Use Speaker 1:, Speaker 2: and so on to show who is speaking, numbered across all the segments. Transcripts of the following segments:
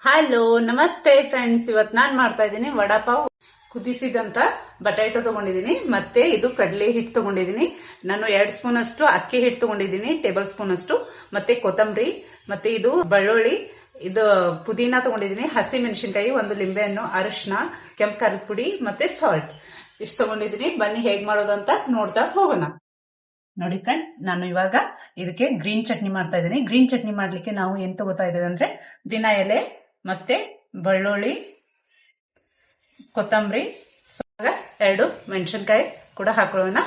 Speaker 1: Hello ನಮಸ್ತೆ friends, ಇವತ್ತು ನಾನ್ ಮಾಡ್ತಾ ಇದ್ದೀನಿ ವಡಾಪಾವ್. ಕುದಿಸಿದಂತ ಬಟಾಟೊ ತಗೊಂಡಿದ್ದೀನಿ, ಮತ್ತೆ ಇದು ಕಡಲೆ ಹಿಟ್ಟು ತಗೊಂಡಿದ್ದೀನಿ. ನಾನು 2 ಸ್ಪೂನ್ ಅಷ್ಟು ಅಕ್ಕಿ ಹಿಟ್ಟು ತಗೊಂಡಿದ್ದೀನಿ, ಟೇಬಲ್ ಸ್ಪೂನ್ ಅಷ್ಟು. ಮತ್ತೆ ಕೊತ್ತಂಬರಿ, ಮತ್ತೆ ಇದು ಬೆಳ್ಳುಳ್ಳಿ, ಇದು ಪುದೀನ ತಗೊಂಡಿದ್ದೀನಿ, ಹಸಿ ಮೆಣಸಿನಕಾಯಿ, ಒಂದು ಲಿಂಬೆಹಣ್ಣು, ಅರಿಶಿನ, ಕೆಂಪು ಖಾರದ ಪುಡಿ, ಮತ್ತೆ ಸಾಲ್ಟ್ ಇಷ್ಟು ತಗೊಂಡಿದ್ದೀನಿ. ಬನ್ನಿ ಹೇಗ್ ಮಾಡೋದಂತ ನೋಡ್ತಾ ಹೋಗೋಣ. ನೋಡಿ ಫ್ರೆಂಡ್ಸ್, ನಾನು ಇವಾಗ ಇದಕ್ಕೆ ಗ್ರೀನ್ ಚಟ್ನಿ ಮಾಡ್ತಾ ಇದ್ದೀನಿ. ಗ್ರೀನ್ ಚಟ್ನಿ ಮಾಡ್ಲಿಕ್ಕೆ ನಾವು ಏನ್ ತಗೋತಾ ಇದ್ದೇವೆ ಅಂದ್ರೆ ದಿನ ಎಲೆ, ಮತ್ತೆ ಬೆಳ್ಳುಳ್ಳಿ, ಕೊತ್ತಂಬರಿ, 2 ಮೆಣಸಿನಕಾಯಿ ಕೂಡ ಹಾಕೊಳ್ಳೋಣ.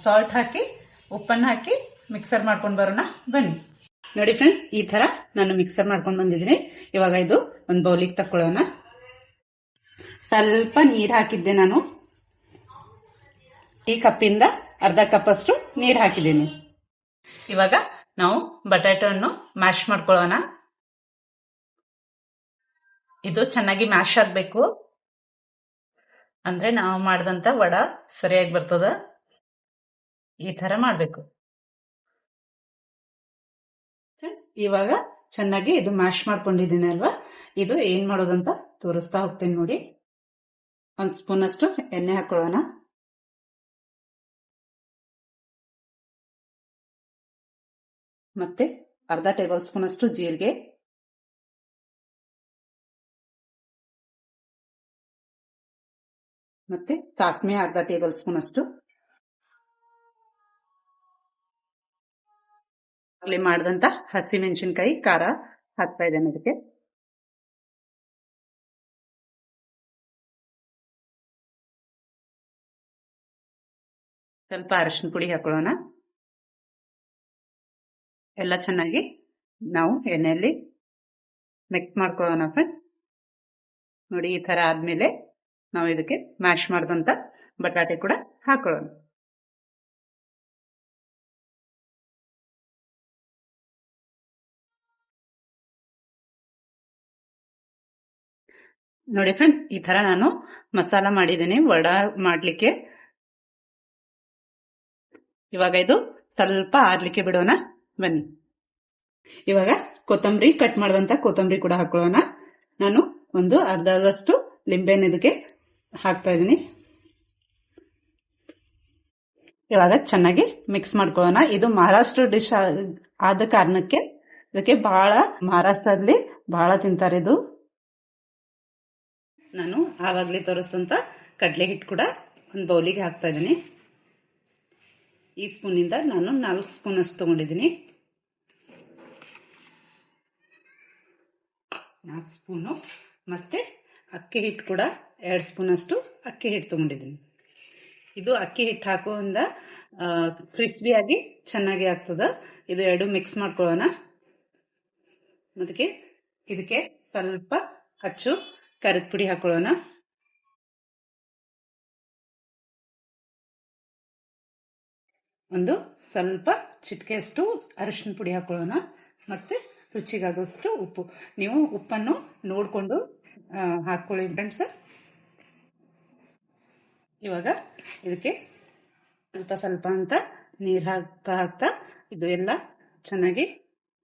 Speaker 1: ಸಾಲ್ಟ್ ಹಾಕಿ ಉಪ್ಪನ್ನು ಹಾಕಿ ಮಿಕ್ಸರ್ ಮಾಡ್ಕೊಂಡು ಬರೋಣ ಬನ್ನಿ. ನೋಡಿ ಫ್ರೆಂಡ್ಸ್, ಈ ತರ ನಾನು ಮಿಕ್ಸರ್ ಮಾಡ್ಕೊಂಡು ಬಂದಿದ್ದೀನಿ. ಇವಾಗ ಇದು ಒಂದು ಬೌಲಿಗೆ ತಕೊಳ್ಳೋಣ. ಸ್ವಲ್ಪ ನೀರು ಹಾಕಿದ್ದೆ ನಾನು. ಈ ಕಪ್ಪಿಂದ ಅರ್ಧ ಕಪ್ ಅಷ್ಟು ನೀರು ಹಾಕಿದ್ದೀನಿ. ಇವಾಗ ನಾವು ಬಟಾಟೋವನ್ನು ಮ್ಯಾಶ್ ಮಾಡ್ಕೊಳ್ಳೋಣ. ಇದು ಚೆನ್ನಾಗಿ ಮ್ಯಾಶ್ ಆಗ್ಬೇಕು, ಅಂದ್ರೆ ನಾವು ಮಾಡಿದಂತ ವಡ ಸರಿಯಾಗಿ ಬರ್ತದ. ಈ ತರ ಮಾಡ್ಬೇಕು ಫ್ರೆಂಡ್ಸ್. ಇವಾಗ ಚೆನ್ನಾಗಿ ಇದು ಮ್ಯಾಶ್ ಮಾಡ್ಕೊಂಡಿದ್ದೀನಿ ಅಲ್ವಾ, ಇದು ಏನ್ ಮಾಡೋದಂತ ತೋರಿಸ್ತಾ ಹೋಗ್ತೇನೆ ನೋಡಿ. 1 ಸ್ಪೂನ್ ಅಷ್ಟು ಎಣ್ಣೆ ಹಾಕೊಳ್ಳೋಣ. ಮತ್ತೆ ಅರ್ಧ ಟೇಬಲ್ ಸ್ಪೂನ್ ಅಷ್ಟು ಜೀರಿಗೆ, ಮತ್ತೆ ಸಾಸಿವೆ ಅರ್ಧ ಟೇಬಲ್ ಸ್ಪೂನ್ ಅಷ್ಟು. ಅಲ್ಲಿ ಮಾಡಿದಂತ ಹಸಿ ಮೆಣಸಿನಕಾಯಿ ಖಾರ ಹಾಕ್ತಾ ಇದ್ದೇನೆ ಇದಕ್ಕೆ. ಸ್ವಲ್ಪ ಅರಿಶಿನ ಪುಡಿ ಹಾಕೊಳ್ಳೋಣ. ಎಲ್ಲ ಚೆನ್ನಾಗಿ ನಾವು ಎಣ್ಣೆಯಲ್ಲಿ ಮಿಕ್ಸ್ ಮಾಡ್ಕೊಳ್ಳೋಣ ಫ್ರೆಂಡ್. ನೋಡಿ, ಈ ತರ ಆದ್ಮೇಲೆ ನಾವು ಇದಕ್ಕೆ ಮ್ಯಾಶ್ ಮಾಡಿದಂತ ಬಟಾಟೆ ಕೂಡ ಹಾಕೊಳ್ಳೋಣ. ನೋಡಿ ಫ್ರೆಂಡ್ಸ್, ಈ ತರ ನಾನು ಮಸಾಲ ಮಾಡಿದ್ದೇನೆ ವಡ ಮಾಡ್ಲಿಕ್ಕೆ. ಇವಾಗ ಇದು ಸ್ವಲ್ಪ ಆರ್ಲಿಕ್ಕೆ ಬಿಡೋಣ ಬನ್ನಿ. ಇವಾಗ ಕೊತ್ತಂಬರಿ, ಕಟ್ ಮಾಡಿದಂತ ಕೊತ್ತಂಬರಿ ಕೂಡ ಹಾಕೊಳ್ಳೋಣ. ನಾನು ಒಂದು ಅರ್ಧದಷ್ಟು ಲಿಂಬೆಹಣ್ಣು ಇದಕ್ಕೆ ಹಾಕ್ತಾ ಇದ್ದೀನಿ. ಇವಾಗ ಚೆನ್ನಾಗಿ ಮಿಕ್ಸ್ ಮಾಡ್ಕೊಳ್ಳೋಣ. ಇದು ಮಹಾರಾಷ್ಟ್ರ ಡಿಶ್ ಆದ ಕಾರಣಕ್ಕೆ ಇದಕ್ಕೆ ಬಹಳ, ಮಹಾರಾಷ್ಟ್ರದಲ್ಲಿ ಬಹಳ ತಿಂತಾರೆ ಇದು. ನಾನು ಆವಾಗಲೇ ತೋರಿಸಿದಂತ ಕಡಲೆ ಹಿಟ್ಟು ಕೂಡ ಒಂದು ಬೌಲಿಗೆ ಹಾಕ್ತಾ ಇದ್ದೀನಿ. ಈ ಸ್ಪೂನಿಂದ ನಾನು 4 ಸ್ಪೂನ್ ಅಷ್ಟು ತಗೊಂಡಿದ್ದೀನಿ. 4 ಸ್ಪೂನು. ಮತ್ತೆ ಅಕ್ಕಿ ಹಿಟ್ಟು ಕೂಡ 2 ಸ್ಪೂನ್ ಅಷ್ಟು ಅಕ್ಕಿ ಹಿಟ್ಟು ತಗೊಂಡಿದ್ದೀನಿ. ಇದು ಅಕ್ಕಿ ಹಿಟ್ಟು ಹಾಕೋದ್ರಿಂದ ಕ್ರಿಸ್ಪಿಯಾಗಿ ಚೆನ್ನಾಗಿ ಆಗ್ತದ. ಇದು 2 ಮಿಕ್ಸ್ ಮಾಡ್ಕೊಳ್ಳೋಣ. ಇದಕ್ಕೆ ಸ್ವಲ್ಪ ಹಚ್ಚು ಖಾರದ ಪುಡಿ ಹಾಕೊಳ್ಳೋಣ. ಒಂದು ಸ್ವಲ್ಪ ಚಿಟಿಕೆಯಷ್ಟು ಅರಿಶಿನ ಪುಡಿ ಹಾಕೊಳ್ಳೋಣ. ಮತ್ತೆ ರುಚಿಗಾಗೋಷ್ಟು ಉಪ್ಪು. ನೀವು ಉಪ್ಪನ್ನು ನೋಡಿಕೊಂಡು ಹಾಕೊಳ್ಳಿ ಫ್ರೆಂಡ್ಸ್. ಇವಾಗ ಇದಕ್ಕೆ ಸ್ವಲ್ಪ ಸ್ವಲ್ಪ ಅಂತ ನೀರು ಹಾಕ್ತಾ ಹಾಕ್ತಾ ಇದು ಎಲ್ಲ ಚೆನ್ನಾಗಿ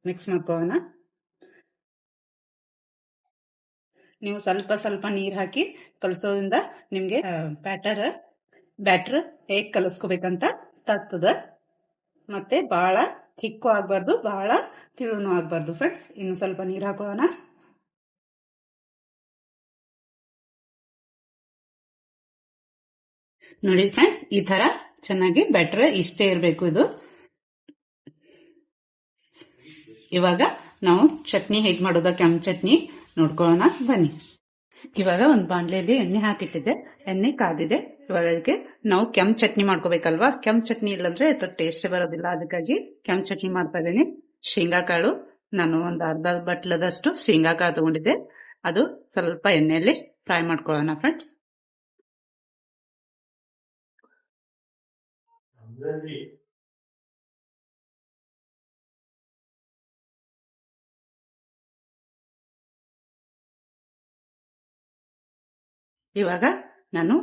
Speaker 1: ಮಿಕ್ಸ್ ಮಾಡ್ಕೊಳ್ಳೋಣ. ನೀವು ಸ್ವಲ್ಪ ಸ್ವಲ್ಪ ನೀರು ಹಾಕಿ ಕಲಸೋದ್ರಿಂದ ನಿಮ್ಗೆ ಬ್ಯಾಟರ್ ಹೇಗೆ ಕಲಸ್ಕೋಬೇಕಂತ ಗೊತ್ತಾಗ್ತದ. ಮತ್ತೆ ಬಹಳ ಥಿಕ್ಕು ಆಗ್ಬಾರ್ದು, ಬಹಳ ತಿಳುನು ಆಗ್ಬಾರ್ದು ಫ್ರೆಂಡ್ಸ್. ಇನ್ನು ಸ್ವಲ್ಪ ನೀರು ಹಾಕೊಳ್ಳೋಣ. ನೋಡಿ ಫ್ರೆಂಡ್ಸ್, ಈ ತರ ಚೆನ್ನಾಗಿ ಬ್ಯಾಟರ್ ಇಷ್ಟೇ ಇರಬೇಕು ಇದು. ಇವಾಗ ನಾವು ಚಟ್ನಿ ಹೇಗೆ ಮಾಡೋದ, ಕೆಂಪು ಚಟ್ನಿ ನೋಡ್ಕೊಳ್ಳೋಣ ಬನ್ನಿ. ಇವಾಗ ಒಂದು ಬಾಣಲೆಯಲ್ಲಿ ಎಣ್ಣೆ ಹಾಕಿಟ್ಟಿದ್ದೆ, ಎಣ್ಣೆ ಕಾದಿದೆ. ಇವಾಗ ಅದಕ್ಕೆ ನಾವು ಕೆಂಪು ಚಟ್ನಿ ಮಾಡ್ಕೋಬೇಕಲ್ವಾ. ಕೆಂಪು ಚಟ್ನಿ ಇಲ್ಲಂದ್ರೆ ಅದು ಟೇಸ್ಟ್ ಬರೋದಿಲ್ಲ, ಅದಕ್ಕಾಗಿ ಕೆಂಪು ಚಟ್ನಿ ಮಾಡ್ತಾ ಇದ್ದೀನಿ. ಶೇಂಗಾ ಕಾಳು, ನಾನು ಒಂದು ಅರ್ಧ ಬಟ್ಲದಷ್ಟು ಶೇಂಗಾ ಕಾಳು ತಗೊಂಡಿದ್ದೆ. ಅದು ಸ್ವಲ್ಪ ಎಣ್ಣೆಯಲ್ಲಿ ಫ್ರೈ ಮಾಡ್ಕೊಳ್ಳೋಣ ಫ್ರೆಂಡ್ಸ್. ಇವಾಗ ನಾನು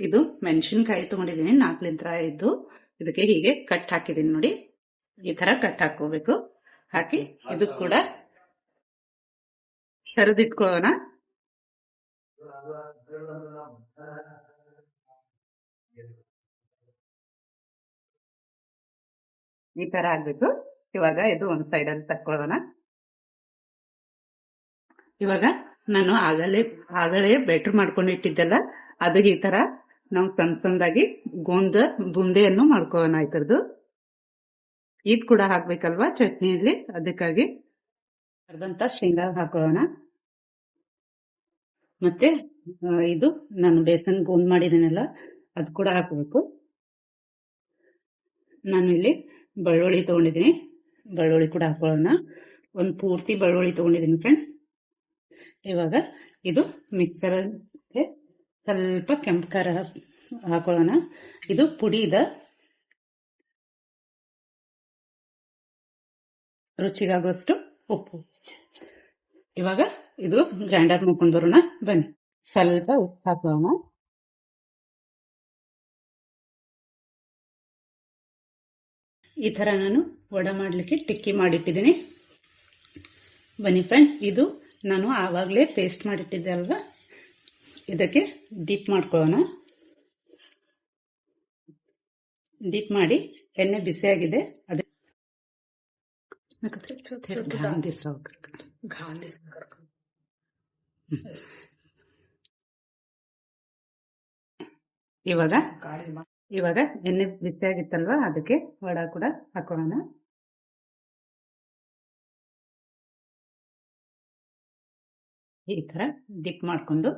Speaker 1: ಇದು ಮೆಣಸಿನಕಾಯಿ ತಗೊಂಡಿದ್ದೀನಿ, 4 ಇದ್ದು. ಇದಕ್ಕೆ ಹೀಗೆ ಕಟ್ ಹಾಕಿದ್ದೀನಿ ನೋಡಿ. ಈ ತರ ಕಟ್ ಹಾಕೋಬೇಕು. ಹಾಕಿ ಇದು ಕೂಡ ತೆರೆದಿಟ್ಕೊಳ್ಳೋಣ. ಈ ತರ ಆಗ್ಬೇಕು. ಇವಾಗ ಇದು ಒಂದ್ ಸೈಡಲ್ಲಿ ತಕ್ಕೊಳ್ಳೋಣ. ಇವಾಗ ನಾನು ಆಗಲೇ ಬೆಟರ್ ಮಾಡ್ಕೊಂಡು ಇಟ್ಟಿದ್ದೆಲ್ಲ ಅದು ಈ ತರ ನಾವು ಸಣ್ಣ ಸಣ್ಣದಾಗಿ ಬುಂದೆಯನ್ನು ಮಾಡ್ಕೊಳ್ಳೋಣ. ಇತರದ್ದು ಇದು ಕೂಡ ಹಾಕ್ಬೇಕಲ್ವಾ ಚಟ್ನಿಯಲ್ಲಿ, ಅದಕ್ಕಾಗಿ ಅರ್ಧಂತ ಶೇಂಗಾ ಹಾಕೊಳ್ಳೋಣ. ಮತ್ತೆ ಇದು ನಾನು ಬೇಸನ್ ಗೋಂದ್ ಮಾಡಿದ್ದೀನಲ್ಲ ಅದು ಕೂಡ ಹಾಕಬೇಕು. ನಾನು ಇಲ್ಲಿ ಬೆಳ್ಳುಳ್ಳಿ ತಗೊಂಡಿದ್ದೀನಿ, ಬೆಳ್ಳುಳ್ಳಿ ಕೂಡ ಹಾಕೊಳ್ಳೋಣ. ಒಂದು ಪೂರ್ತಿ ಬೆಳ್ಳುಳ್ಳಿ ತಗೊಂಡಿದ್ದೀನಿ ಫ್ರೆಂಡ್ಸ್. ಇವಾಗ ಇದು ಮಿಕ್ಸರ್ಗೆ ಸ್ವಲ್ಪ ಕೆಂಪು ಖಾರ ಹಾಕೊಳ್ಳೋಣ. ಇದು ಪುಡಿ ಇದೆ, ರುಚಿಗಾಗುವಷ್ಟು ಉಪ್ಪು. ಇವಾಗ ಇದು ಗ್ರೈಂಡರ್ ಮಾಡ್ಕೊಂಡು ಬರೋಣ ಬನ್ನಿ. ಸ್ವಲ್ಪ ಉಪ್ಪು ಹಾಕೋಣ. ಈ ತರ ನಾನು ವಡೆ ಮಾಡ್ಲಿಕ್ಕೆ ಟಿಕ್ಕಿ ಮಾಡಿಟ್ಟಿದ್ದೀನಿ. ಬನ್ನಿ ಫ್ರೆಂಡ್ಸ್, ಇದು ನಾನು ಆವಾಗಲೇ ಪೇಸ್ಟ್ ಮಾಡಿಟ್ಟಿದ್ದೆ ಅಲ್ವಾ, ಇದಕ್ಕೆ ಡೀಪ್ ಮಾಡ್ಕೊಳ್ಳೋಣ. ಡೀಪ್ ಮಾಡಿ ಎಣ್ಣೆ ಬಿಸಿಯಾಗಿದೆ, ಅದೇ ಇವಾಗ ಎಣ್ಣೆ ಬಿಸಿಯಾಗಿತ್ತಲ್ವಾ, ಅದಕ್ಕೆ ವಡ ಕೂಡ ಹಾಕೋಣ. ಈ ತರ ಡಿಪ್ ಮಾಡ್ಕೊಂಡು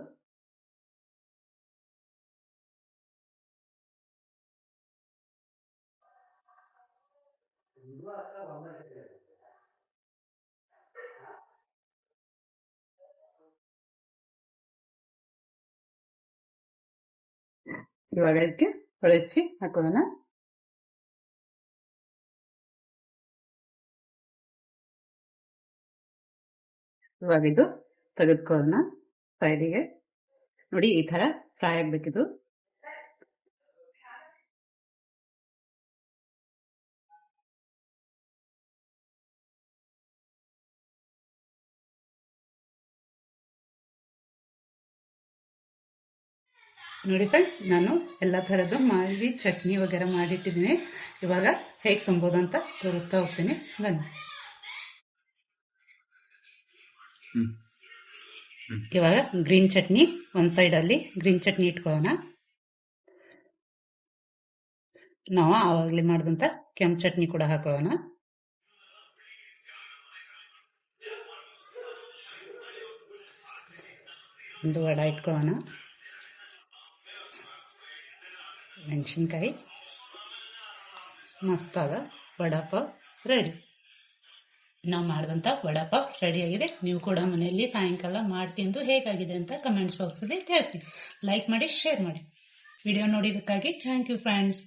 Speaker 1: ಇವಾಗ ಇದಕ್ಕೆ ಕಳಿಸಿ ಹಾಕೋಣ. ಇವಾಗ ಇದು ತೆಗೆದುಕೊಳ್ಳೋಣ ಸೈಡಿಗೆ. ನೋಡಿ ಈ ತರ ಫ್ರೈ ಆಗ್ಬೇಕಿದು. ನೋಡಿ ಫ್ರೆಂಡ್ಸ್, ನಾನು ಎಲ್ಲ ಥರದ್ದು ಮಾಡಿ ಚಟ್ನಿ ವಗೇರೆ ಮಾಡಿಟ್ಟಿದ್ದೀನಿ. ಇವಾಗ ಹೇಗೆ ತುಂಬೋದು ಅಂತ ತೋರಿಸ್ತಾ ಹೋಗ್ತೀನಿ ಬನ್ನಿ. ಇವಾಗ ಗ್ರೀನ್ ಚಟ್ನಿ ಒಂದು ಸೈಡಲ್ಲಿ ಗ್ರೀನ್ ಚಟ್ನಿ ಇಟ್ಕೊಳ್ಳೋಣ. ನಾವು ಆವಾಗಲೇ ಮಾಡಿದಂಥ ಕೆಂಪು ಚಟ್ನಿ ಕೂಡ ಹಾಕೊಳ್ಳೋಣ. ಒಂದು ವಡ ಇಟ್ಕೊಳ್ಳೋಣ. ಮೆಣಸಿನ್ಕಾಯಿ ಮಸ್ತಾದ ವಡಾಪಾವ್ ರೆಡಿ. ನಾವು ಮಾಡಿದಂಥ ವಡಾಪಾವ್ ರೆಡಿಯಾಗಿದೆ. ನೀವು ಕೂಡ ಮನೆಯಲ್ಲಿ ಸಾಯಂಕಾಲ ಮಾಡಿ ತಿಂದು ಹೇಗಾಗಿದೆ ಅಂತ ಕಮೆಂಟ್ಸ್ ಬಾಕ್ಸಲ್ಲಿ ತಿಳಿಸಿ. ಲೈಕ್ ಮಾಡಿ, ಶೇರ್ ಮಾಡಿ. ವಿಡಿಯೋ ನೋಡಿದ್ದಕ್ಕಾಗಿ ಥ್ಯಾಂಕ್ ಯು ಫ್ರೆಂಡ್ಸ್.